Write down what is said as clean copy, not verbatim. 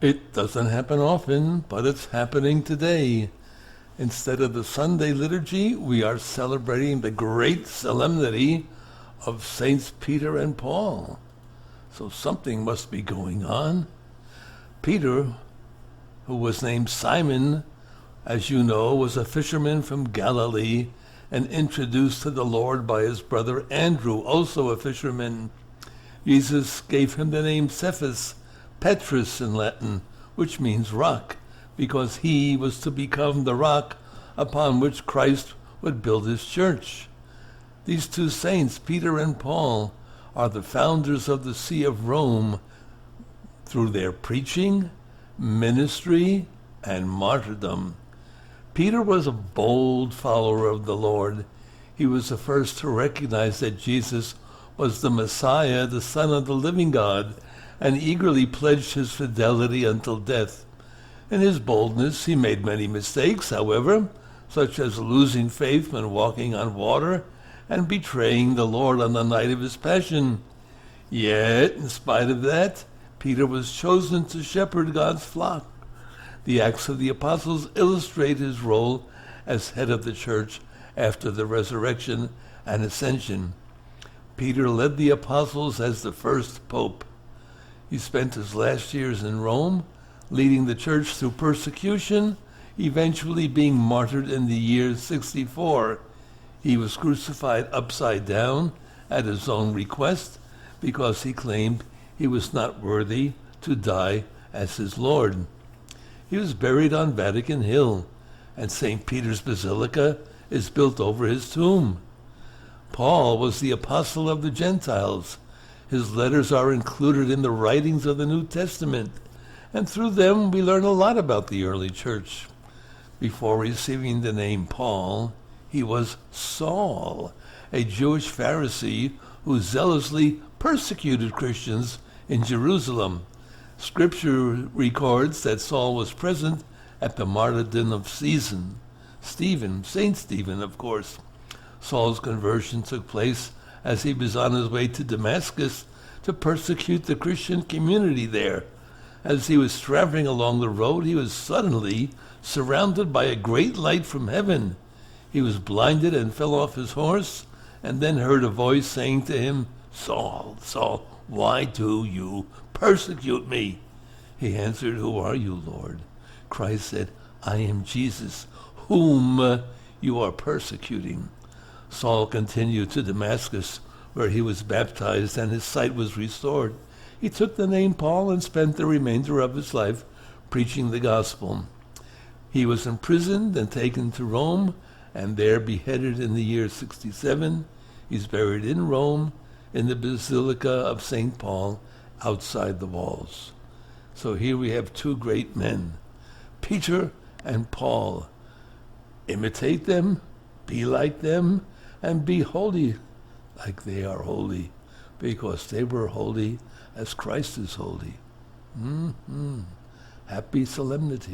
It doesn't happen often, but it's happening today. Instead of the Sunday liturgy, we are celebrating the great solemnity of Saints Peter and Paul. So something must be going on. Peter, who was named Simon, as you know, was a fisherman from Galilee and introduced to the Lord by his brother Andrew, also a fisherman. Jesus gave him the name Cephas, Petrus in Latin, which means rock, because he was to become the rock upon which Christ would build his church. These two saints, Peter and Paul, are the founders of the See of Rome through their preaching, ministry, and martyrdom. Peter was a bold follower of the Lord. He was the first to recognize that Jesus was the Messiah, the Son of the living God, and eagerly pledged his fidelity until death. In his boldness, he made many mistakes, however, such as losing faith when walking on water and betraying the Lord on the night of his passion. Yet, in spite of that, Peter was chosen to shepherd God's flock. The Acts of the Apostles illustrate his role as head of the church after the resurrection and ascension. Peter led the apostles as the first pope. He spent his last years in Rome, leading the church through persecution, eventually being martyred in the year 64. He was crucified upside down at his own request because he claimed he was not worthy to die as his Lord. He was buried on Vatican Hill, and St. Peter's Basilica is built over his tomb. Paul was the apostle of the Gentiles. His letters are included in the writings of the New Testament, and through them we learn a lot about the early church. Before receiving the name Paul, he was Saul, a Jewish Pharisee who zealously persecuted Christians in Jerusalem. Scripture records that Saul was present at the martyrdom of Stephen, Saint Stephen, of course. Saul's conversion took place as he was on his way to Damascus to persecute the Christian community there. As he was traveling along the road, he was suddenly surrounded by a great light from heaven. He was blinded and fell off his horse, and then heard a voice saying to him, "Saul, Saul, why do you persecute me?" He answered, "Who are you, Lord?" Christ said, "I am Jesus, whom you are persecuting." Saul continued to Damascus, where he was baptized and his sight was restored. He took the name Paul and spent the remainder of his life preaching the gospel. He was imprisoned and taken to Rome, and there beheaded in the year 67. He's buried in Rome, in the Basilica of St. Paul, outside the walls. So here we have two great men, Peter and Paul. Imitate them, be like them, and be holy like they are holy, because they were holy as Christ is holy. Happy solemnity.